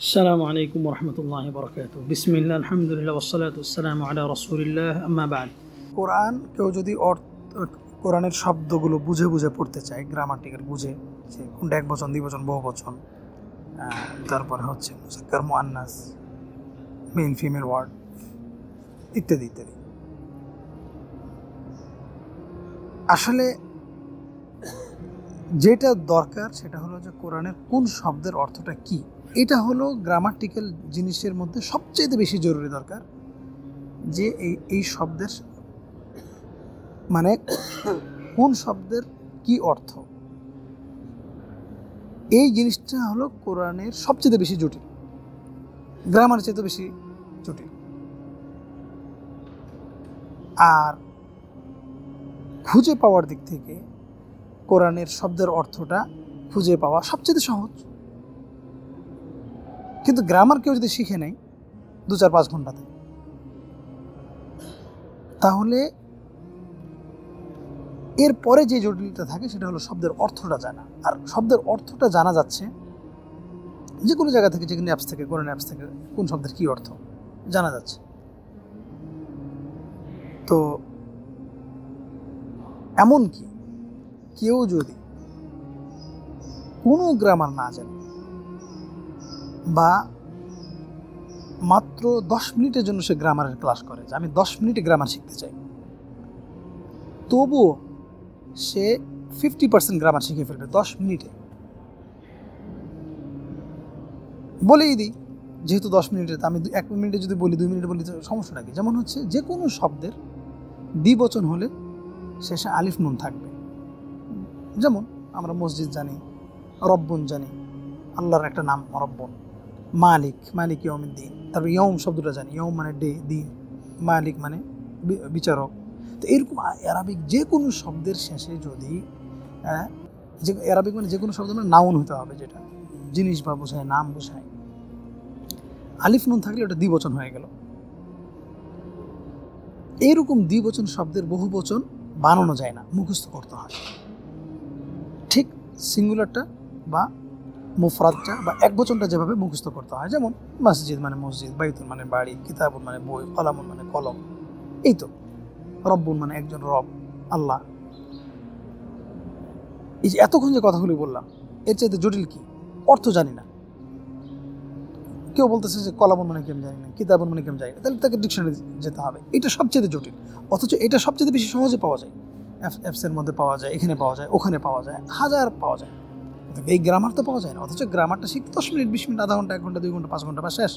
السلام عليكم ورحمة الله وبركاته بسم الله الحمد لله والصلاة والسلام على رسول الله أما بعد কোরআন কেউ যদি কোরআনের শব্দগুলো বুঝে বুঝে পড়তে চায়, গ্রামাটিক্যাল বুঝে, যে কোনটা এক বচন, দ্বিবচন, বহুবচন, তারপরে হচ্ছে মুজাক্কার মুআন্নাস, মেল ফিমেল ওয়ার্ড ইত্যাদি ইত্যাদি। আসলে যেটা দরকার সেটা হলো যে কোরআনের কোন শব্দের অর্থটা কি, এটা হলো গ্রামাটিক্যাল জিনিসের মধ্যে সবচেয়ে বেশি জরুরি দরকার। যে এই শব্দের মানে কোন শব্দের কি অর্থ, এই জিনিসটা হলো কোরআনের সবচেয়ে বেশি জটিল, গ্রামার চেয়ে বেশি জটিল। আর খুঁজে পাওয়ার দিক থেকে কোরআনের শব্দের অর্থটা খুঁজে পাওয়া সবচেয়ে সহজ। কিন্তু গ্রামার কেউ যদি শিখে নেয় 2-4-5 ঘন্টাতে, তাহলে এরপরে যে জটিলতা থাকে সেটা হলো শব্দের অর্থটা জানা। আর শব্দের অর্থটা জানা যাচ্ছে যে কোনো জায়গা থেকে, যে কোনো অ্যাপস থেকে, কোরআন অ্যাপস থেকে কোন শব্দের কি অর্থ জানা যাচ্ছে। তো এমনকি কেউ যদি কোনো গ্রামার না জানে বা মাত্র 10 মিনিটের জন্য সে গ্রামারের ক্লাস করে, যে আমি 10 মিনিটে গ্রামার শিখতে চাই, তবুও সে 50% গ্রামার শিখে ফেলবে 10 মিনিটে। বলেই দিই, যেহেতু 10 মিনিটে, আমি 1 মিনিটে যদি বলি, 2 মিনিটে বলি, সমস্যাটা কি? যেমন হচ্ছে যে কোনো শব্দের দ্বিবচন হলে শেষে আলিফ নুন থাকবে। যেমন আমরা মসজিদ জানি, রব্বুন জানি, আল্লাহর একটা নাম রব্বুন, মালিক, মালিক ইয়ৌমিদ্দিন। তারপর ইয়ৌম শব্দটা জানি, ইয়ৌম মানে ডে, দিন, মালিক মানে বিচারক। তো এরকম অ্যারাবিক যে কোনো শব্দের শেষে যদি অ্যারাবিক মানে যে কোনো শব্দ মানে নাউন হতে হবে, যেটা জিনিস বা বোঝায়, নাম বোঝায়, আলিফ নুন থাকলে ওটা দ্বিবচন হয়ে গেল। এইরকম দ্বিবচন শব্দের বহুবচন বানানো যায় না, মুখস্থ করতে হয়। ঠিক সিঙ্গুলারটা বা মুফরাদটা বা একবচনটা যেভাবে মুখস্থ করতে হয়, যেমন মসজিদ মানে মসজিদ, বাইতুন মানে বাড়ি, কিতাবুন মানে বই, কলামুন মানে কলম, এই তো। রব্বুন মানে একজন রব, আল্লাহ। এই যে এতক্ষণ যে কথাগুলি বললাম, এর চাইতে জটিল কি? অর্থ জানি না। কেউ বলতেছে যে কলামুন মানে কি আমি জানি না, কিতাবুন মানে কি আমি জানি না, তাহলে তাকে ডিকশনারি যেতে হবে। এটা সবচেয়ে জটিল, অথচ এটা সবচেয়ে বেশি সহজে পাওয়া যায়। অ্যাপসের মধ্যে পাওয়া যায়, এখানে পাওয়া যায়, ওখানে পাওয়া যায়, হাজার পাওয়া যায়। এই গ্রামার তো পাওয়া যায় না। অথচ গ্রামারটা শিখতে 10 মিনিট, 20 মিনিট, আধা ঘন্টা, 1 ঘন্টা, 2 ঘন্টা, 5 ঘন্টা বা শেষ।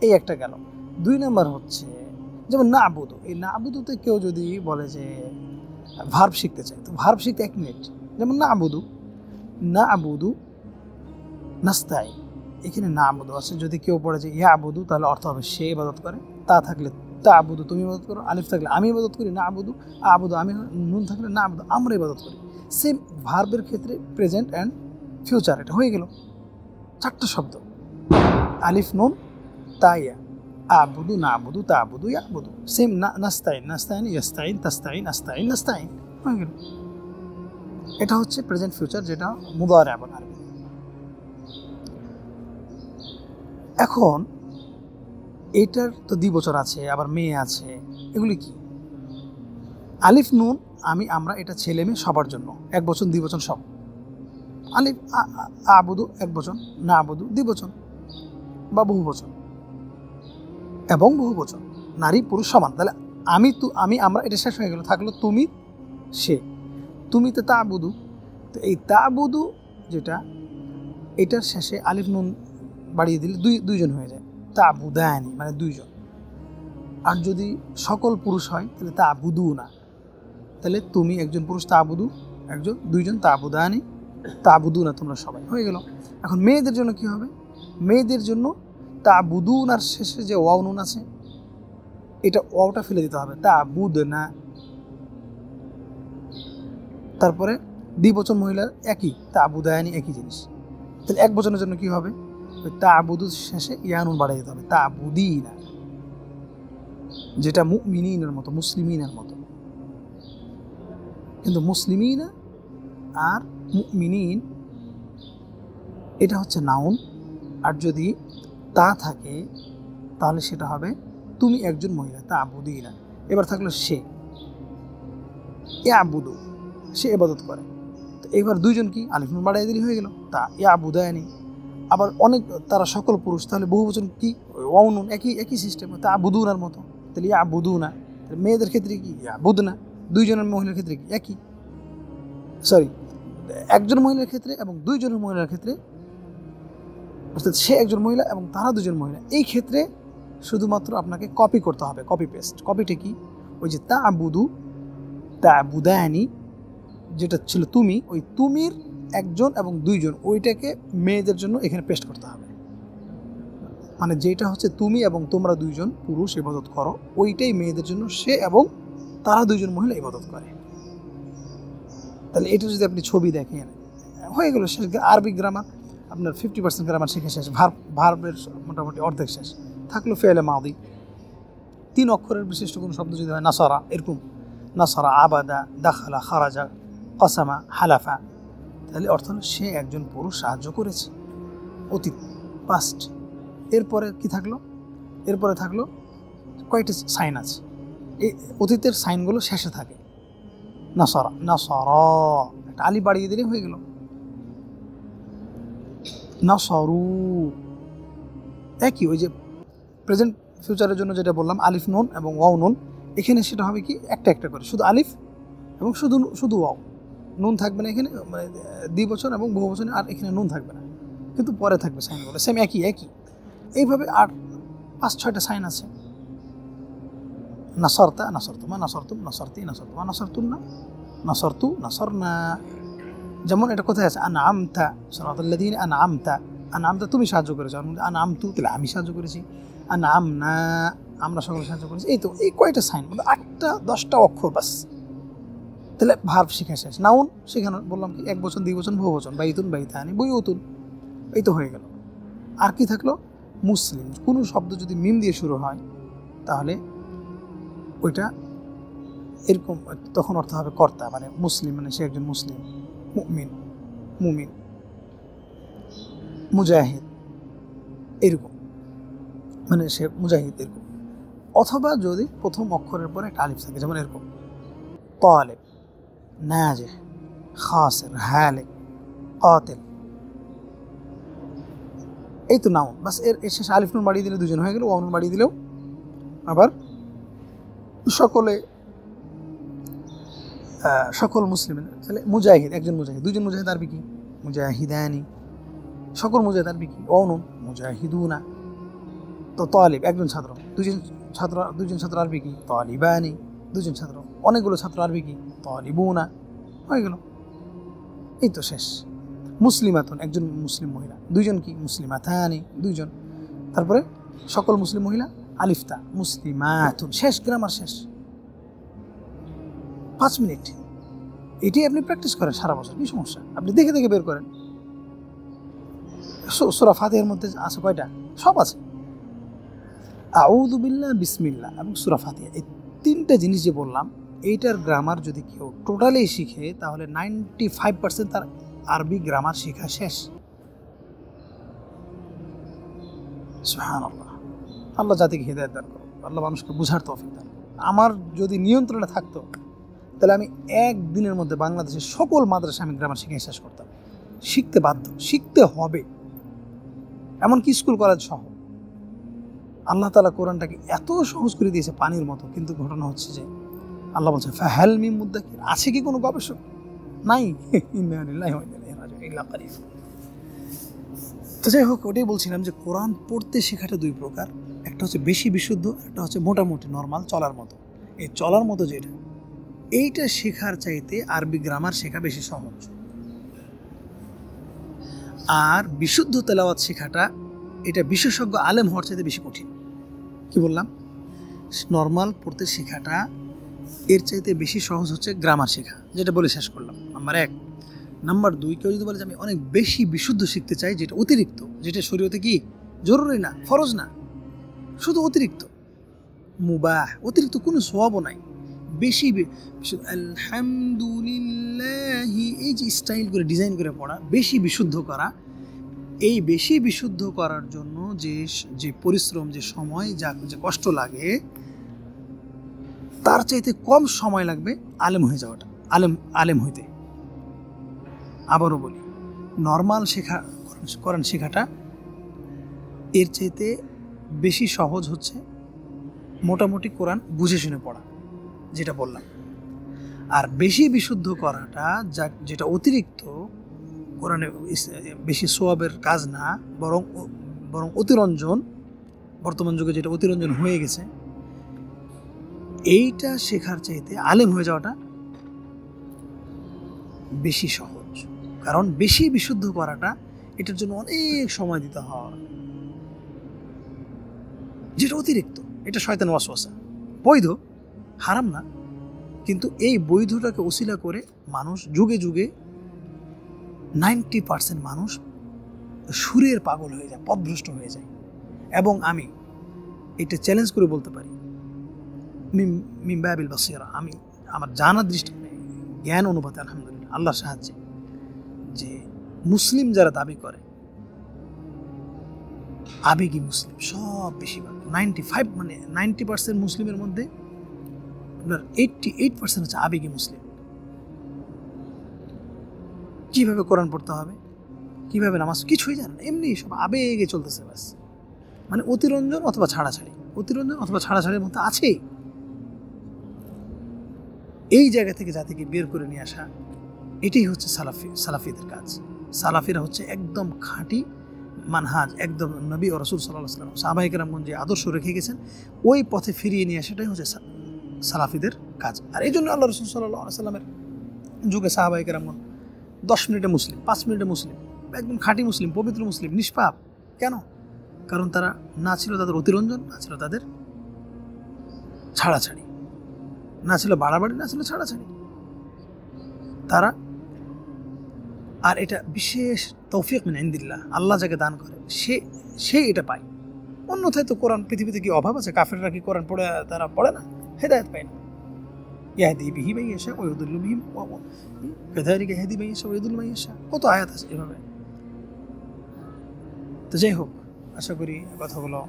এই একটা গেল। 2 নম্বর হচ্ছে যেমন না আবুদু। এই না আবুদুতে কেউ যদি বলে যে ভার্ব শিখতে চায়, তো ভার্ব শিখতে 1 মিনিট। যেমন না আবুদু, না আবুদু নাস্তাই, এখানে না আবুদু আছে। যদি কেউ পড়ে যে ইয়া আবুদু, তাহলে অর্থ হবে সে ইবাদত করে। তা থাকলে তা আবুদু তুমি ইবাদত করো, আলিফ থাকলে আমি ইবাদত করি, না আবুদু আবুদু আমি, নুন থাকলে না আবুদু আমরা ইবাদত করি। সেম ভার্বের ক্ষেত্রে প্রেজেন্ট অ্যান্ড ফিউচার, এটা হয়ে গেল 4টা শব্দ, আলিফ নুন তাইয়া, আবুদু না আবুদু তা আবুদু ইয়া আবুদু। সেম না নাস্তাইন, নাস্তাইন ইয়াস্তাইন, তাস্তাইন আস্তাইন নাস্তাইন, হয়ে গেল। এটা হচ্ছে প্রেজেন্ট ফিউচার, যেটা মুদারে বলে আরবি। এখন এইটার তো দ্বিবচন আছে, আবার মেয়ে আছে, এগুলি কি? আলিফ নুন আমি, আমরা, এটা ছেলে মেয়ে সবার জন্য, এক বচন দ্বিবচন সব। আলিফ আবুদু এক বচন, না আবুদু দ্বিবচন বা বহুবচন, এবং বহুবচন নারী পুরুষ সমান। তাহলে আমি আমরা, এটা শেষ হয়ে গেল। থাকলো তুমি সে, তুমিতে তা আবুদু। তো এই তা আবুদু যেটা, এটার শেষে আলিফ নুন বাড়িয়ে দিলে দুইজন হয়ে যায়, তা আবুদানি মানে 2 জন। আর যদি সকল পুরুষ হয় তাহলে তা আবুদু না, তাহলে তুমি একজন পুরুষ, তা আবুদু একজন, 2 জন, তা আবুদানি, তা আবুদু না তোমরা সবাই, হয়ে গেল। এখন মেয়েদের জন্য কি হবে? মেয়েদের জন্য তা আবুদুন আর শেষে যে ওয়াও নুন আছে, এটা ওয়াওটা ফেলে দিতে হবে, তা আবুদ না। তারপরে দ্বিবচন মহিলার একই, তা আবুদানি একই জিনিস। তাহলে এক বচনের জন্য কি হবে? তা আবুদু শেষে ইয়ানুন বাড়িয়ে দিতে হবে, তা আবুদি না, যেটা মুমিনিনের মতো, মুসলিমিনের মতো। কিন্তু মুসলিমিনা আর মুমিনিন এটা হচ্ছে নাউন, আর যদি তা থাকে তাহলে সেটা হবে তুমি একজন মহিলা, তা আবুদি না। এবার থাকলো সে, ইয়াবুদু, সে ইবাদত করে। তো এবার দুইজন কি আলিফ নুন বাড়াই দিলে হয়ে গেল, তা ইয়াবুদানি। আবার অনেক, তারা সকল পুরুষ, তাহলে বহুবচন কি ওয়াও নুন, একই সিস্টেম, তা আবুদুনার মতো। তাহলে ইয়াবুদুনা, মেয়েদের ক্ষেত্রে কি ইয়াবুদনা, দুইজনের মহিলার ক্ষেত্রে কি একই, সরি একজন মহিলার ক্ষেত্রে এবং দুইজনের মহিলার ক্ষেত্রে, অর্থাৎ সে একজন মহিলা এবং তারা দুজন মহিলা, এই ক্ষেত্রে শুধুমাত্র আপনাকে কপি করতে হবে, কপি পেস্ট। কপিটা কি, ওই যে তা আবুদু, তা আবুদানি যেটা ছিল তুমি, ওই তুমির একজন এবং দুইজন, ওইটাকে মেয়েদের জন্য এখানে পেস্ট করতে হবে। মানে যেটা হচ্ছে তুমি এবং তোমরা দুইজন পুরুষ ইবাদত করো, ওইটাই মেয়েদের জন্য সে এবং তারা দুইজন মহিলা ইবাদত করে। তাহলে এটা যদি আপনি ছবি দেখেন হয়ে গেল শেষ। আরবিক গ্রামার আপনার 50% গ্রামার শিখে শেষ, ভার্বের মোটামুটি অর্ধেক শেষ। থাকলো ফেলে মাদি, 3 অক্ষরের বিশিষ্ট কোনো শব্দ যদি হয়, নাসারা, এরকম নাসারা, আবাদা, দাখালা, খারাজা, কসামা, হালাফা, তাহলে অর্থ হলো সে একজন পুরুষ সাহায্য করেছে, অতীত, পাস্ট। এরপরে কি থাকলো, এরপরে থাকলো কয়েকটা সাইন আছে, এই অতীতের সাইনগুলো শেষে থাকে। নাসারা, নাসারা, একটা আলি বাড়িয়ে দিলে হয়ে গেল নাসারু। একই ওই যে প্রেজেন্ট ফিউচারের জন্য যেটা বললাম আলিফ নুন এবং ওয়াও নুন, এখানে সেটা হবে কি একটা একটা করে, শুধু আলিফ এবং শুধু ওয়াও, নুন থাকবে না এখানে, মানে দ্বিবচন এবং বহুবচনে, আর এখানে নুন থাকবে না, কিন্তু পরে থাকবে সাইনগুলো সেম একই। এইভাবে আর 5-6টা সাইন আছে। নাসরতা, নাসরতুমা, নাসরতুম, নাসরতি, নাসরতুমা, নাসরতুন্না, নাসরতু, নাসরনা। যেমন এটা কোথায় আছে, আনআমতা সিরাতাল্লাযীনা আনআমতা, আনআমতা তুমি সাহায্য করেছো, আনআমতু তাহলে আমি সাহায্য করেছি, আনআমনা আমরা সকলে সাহায্য করেছি। এই তো এই কয়টা সাইন, 8টা-10টা অক্ষর বাস, তাহলে ভার্ব শিখা শেষ। নাউন শেখানো বললাম কি, এক বচন, দ্বিবচন, বহুবচন, বাইতুন, বাইতানি, বুয়ুতুন, এই তো হয়ে গেল। আর কি থাকলো, মুসলিম। কোনো শব্দ যদি মিম দিয়ে শুরু হয় তাহলে ওইটা এরকম, তখন অর্থ হবে কর্তা, মানে মুসলিম মানে সে একজন মুসলিম, মুমিন, মুমিন, মুজাহিদ, এরকম মানে সে মুজাহিদ, এরকম। অথবা যদি প্রথম অক্ষরের পরে একটা আলিফ থাকে, যেমন এরকম তালিব, নাজিহ, খাসির, হালিক, কাতিল, এই তো নাউন বাস। এর শেষে আলিফ নুন বাড়িয়ে দিলে দুজন হয়ে গেল, ওয়াও নুন বাড়িয়ে দিলেও আবার সকল মুসলিম। তাহলে মুজাহিদ, একজন মুজাহিদ, দুজন মুজাহিদ আরবি কি, মুজাহিদানি, সকল মুজাহিদ আরবি কি, ওয়াও নুন, মুজাহিদুনা। তো তালিব একজন ছাত্র, দুজন ছাত্র আরবি কি, তালিবানি, দুজন ছাত্র। অনেকগুলো ছাত্র আরবি কি, তালিবুনা, হয়ে গেল, এই তো শেষ। মুসলিমাতুন একজন মুসলিম মহিলা, দুইজন কি, মুসলিমাতানি, দুইজন। তারপরে সকল মুসলিম মহিলা, আলিফতা, মুসলিমাতুন, শেষ, গ্রামার শেষ। 5 মিনিট এটাই আপনি প্র্যাকটিস করেন সারা বছর, কি সমস্যা, আপনি দেখে দেখে বের করেন। সূরা ফাতিহার মধ্যে আছে কয়টা, সব আছে, আউযু বিল্লাহ, বিসমিল্লাহ এবং সূরা ফাতিহা, এই 3টা জিনিস যে বললাম, এইটার গ্রামার যদি কেউ টোটালি শিখে তাহলে 95% তার আরবি গ্রামার শেখা শেষ। সুবহানাল্লাহ। আল্লাহ জাতিকে হিদায়াত দান করুন, আল্লাহ মানুষকে বুঝার তৌফিক দান করুন। আমার যদি নিয়ন্ত্রণে থাকতো তাহলে আমি একদিনের মধ্যে বাংলাদেশের সকল মাদ্রাসা আমি গ্রামার শিখে শেষ করতাম। শিখতে বাধ্য, শিখতে হবে, এমনকি স্কুল কলেজ সহ। আল্লাহ তাআলা কোরআনটাকে এত সহজ করে দিয়েছে পানির মতো, কিন্তু ঘটনা হচ্ছে যে আল্লাহ বলছে ফাহাল মিন মুদ্দাকির, আছে কি কোনো গবেষক, নাই। ইন্না লিল্লাহি ওয়া ইন্না ইলাইহি রাজিউন ইল্লা কালিল। তো যাই হোক, ওটাই বলছিলাম যে কোরআন পড়তে শেখাটা 2 প্রকার, একটা হচ্ছে বেশি বিশুদ্ধ, একটা হচ্ছে মোটামুটি নর্মাল চলার মতো। এই চলার মতো যেটা, এইটা শেখার চাইতে আরবি গ্রামার শেখা বেশি সহজ। আর বিশুদ্ধ তেলাওয়াত শেখাটা, এটা বিশেষজ্ঞ আলেম হওয়ার চাইতে বেশি কঠিন। কি বললাম, নর্মাল পড়তে শেখাটা এর চাইতে বেশি সহজ হচ্ছে গ্রামার শেখা, যেটা বলে শেষ করলাম নাম্বার 1। নাম্বার 2, কেউ যদি বলে যে আমি অনেক বেশি বিশুদ্ধ শিখতে চাই, যেটা অতিরিক্ত, যেটা শরীয়তে কি জরুরি না, ফরজ না, শুধু অতিরিক্ত, মুবাহ, অতিরিক্ত কোনো সওয়াবও নাই, বেশি আলহামদুলিল্লাহ, এই যে স্টাইল করে ডিজাইন করে পড়া, বেশি বিশুদ্ধ করা, এই বেশি বিশুদ্ধ করার জন্য যে পরিশ্রম, যে সময়, যে কষ্ট লাগে, তার চাইতে কম সময় লাগবে আলেম হয়ে যাওয়াটা, আলেম হইতে। আবারও বলি, নর্মাল কোরআন শেখাটা এর চাইতে বেশি সহজ হচ্ছে মোটামুটি কোরআন বুঝে শুনে পড়া, যেটা বললাম। আর বেশি বিশুদ্ধ করাটা, যেটা অতিরিক্ত, কোরআনে বেশি সোয়াবের কাজ না, বরং অতিরঞ্জন, বর্তমান যুগে যেটা অতিরঞ্জন হয়ে গেছে, এইটা শেখার চাইতে আলেম হয়ে যাওয়াটা বেশি সহজ। কারণ বেশি বিশুদ্ধ করাটা, এটার জন্য অনেক সময় দিতে হয়, যেটা অতিরিক্ত। এটা শয়তান ওয়াসওয়াসা, বৈধ, হারাম না, কিন্তু এই বৈধটাকে ওসিলা করে মানুষ যুগে যুগে 90% মানুষ সুরের পাগল হয়ে যায়, পথভ্রষ্ট হয়ে যায়। এবং আমি এটা চ্যালেঞ্জ করে বলতে পারি, মিন বাবিল বাসীরা, আমি আমার জানার দৃষ্টি, জ্ঞান অনুপাতে আলহামদুলিল্লাহ আল্লাহর সাহায্যে, যে মুসলিম যারা দাবি করে আবেগী মুসলিম, সব বেশিরভাগ 90% মুসলিমের মধ্যে আপনার 88% হচ্ছে আবেগী মুসলিম। কিভাবে কোরআন পড়তে হবে, কিভাবে নামাজ, কিছুই জানে না, এমনি সব আবেগে চলতেছে ব্যাস। মানে অতিরঞ্জন অথবা ছাড়াছাড়ির মধ্যে আছে। এই জায়গা থেকে জাতিকে বের করে নিয়ে আসা, এটাই হচ্ছে সালাফিদের কাজ। সালাফিরা হচ্ছে একদম খাঁটি মানহাজ, একদম নবী ও রাসূল সাল্লাল্লাহু আলাইহি ওয়াসাল্লাম, সাহাবায়ে কেরামগণ যে আদর্শ রেখে গেছেন, ওই পথে ফিরিয়ে নিয়ে আসাটাই হচ্ছে সালাফিদের কাজ। আর এই জন্য আল্লাহ রাসূল সাল্লাল্লাহু আলাইহি ওয়াসাল্লামের যুগে সাহাবায়ে কেরামগণ 10 মিনিটে মুসলিম, 5 মিনিটে মুসলিম, একদম খাঁটি মুসলিম, পবিত্র মুসলিম, নিষ্পাপ। কেন? কারণ তারা না ছিল তাদের অতিরঞ্জন, না ছিল তাদের ছাড়াছাড়ি, না ছিল বাড়াবাড়ি, না ছিল ছাড়াছাড়ি। তারা, আর এটা বিশেষ তৌফিক মিন ইনদিল্লাহ, আল্লাহ যাকে দান করে সে এটা পায়। অন্যথায় তো কোরআন পৃথিবীতে কি অভাব আছে? কাফেররা কি কোরআন পড়ে, তারা পড়ে না? হেদায়েত পায় না। ইয়াহদি বিহি মান ইয়াশা ওয়া ইউদিল্লু বিহি কাযালিকা ইয়াহদি মান ইয়াশা ওয়া ইউদিল্লু মান ইয়াশা, কত আয়াত আছে এভাবে। তো যাই হোক, আশা করি কথাগুলো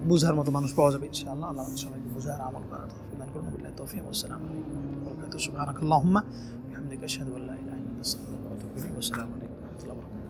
বুঝার মতো মানুষ পাওয়া যাবে ইনশাআল্লাহ। আল্লাহ সবাইকে বুঝার আমল করার তৌফিক দান করুন। বিল্লাহি তাওফীক, আসসালামু আলাইকুম ওয়া রাহমাতুল্লাহি ওয়া বারাকাতুহু। সুবহানাকাল্লাহুম্মা ওয়া বিহামদিকা আশহাদু আল্লা ইলাহা ইল্লা আনতা আস্তাগফিরুকা ওয়া আতুবু ইলাইক। আসসালামু আলাইকুম ওয়া রাহমাতুল্লাহি ওয়া বারাকাতুহু।